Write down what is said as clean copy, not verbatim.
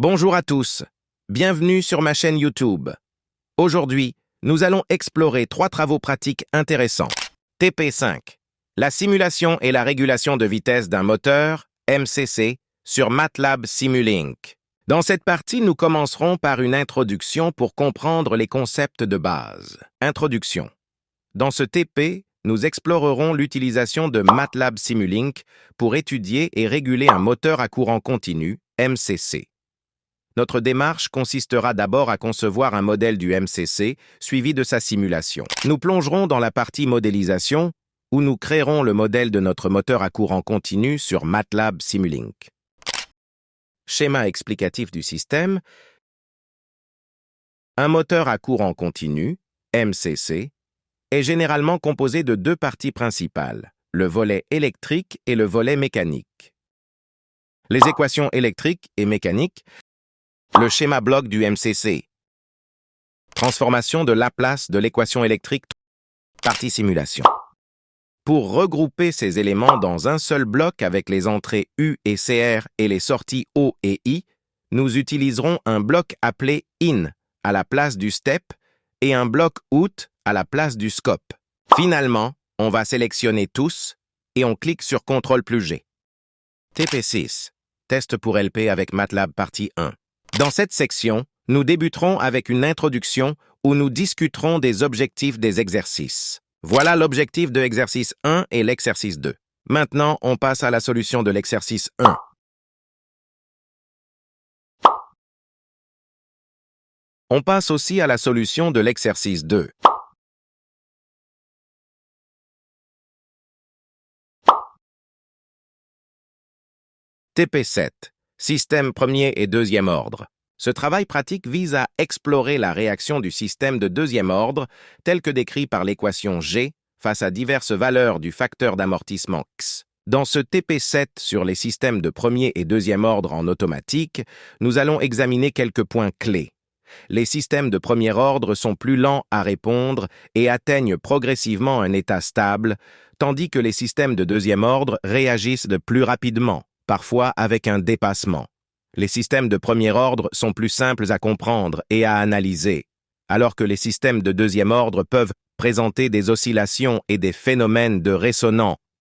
Bonjour à tous, bienvenue sur ma chaîne YouTube. Aujourd'hui, nous allons explorer 3 travaux pratiques intéressants. TP5, la simulation et la régulation de vitesse d'un moteur, MCC, sur MATLAB Simulink. Dans cette partie, nous commencerons par une introduction pour comprendre les concepts de base. Introduction. Dans ce TP, nous explorerons l'utilisation de MATLAB Simulink pour étudier et réguler un moteur à courant continu, MCC. Notre démarche consistera d'abord à concevoir un modèle du MCC, suivi de sa simulation. Nous plongerons dans la partie modélisation, où nous créerons le modèle de notre moteur à courant continu sur MATLAB Simulink. Schéma explicatif du système. Un moteur à courant continu, MCC, est généralement composé de 2 parties principales, le volet électrique et le volet mécanique. Les équations électriques et mécaniques. Le schéma bloc du MCC. Transformation de Laplace de l'équation électrique. Partie simulation. Pour regrouper ces éléments dans un seul bloc avec les entrées U et CR et les sorties O et I, nous utiliserons un bloc appelé IN à la place du STEP et un bloc OUT à la place du SCOP. Finalement, on va sélectionner tous et on clique sur CTRL+G. TP6. Test pour LP avec MATLAB partie 1. Dans cette section, nous débuterons avec une introduction où nous discuterons des objectifs des exercices. Voilà l'objectif de l'exercice 1 et l'exercice 2. Maintenant, on passe à la solution de l'exercice 1. On passe aussi à la solution de l'exercice 2. TP7. Système premier et deuxième ordre. Ce travail pratique vise à explorer la réaction du système de deuxième ordre, tel que décrit par l'équation G, face à diverses valeurs du facteur d'amortissement X. Dans ce TP7 sur les systèmes de premier et deuxième ordre en automatique, nous allons examiner quelques points clés. Les systèmes de premier ordre sont plus lents à répondre et atteignent progressivement un état stable, tandis que les systèmes de deuxième ordre réagissent de plus rapidement, parfois avec un dépassement. Les systèmes de premier ordre sont plus simples à comprendre et à analyser, alors que les systèmes de deuxième ordre peuvent présenter des oscillations et des phénomènes de résonance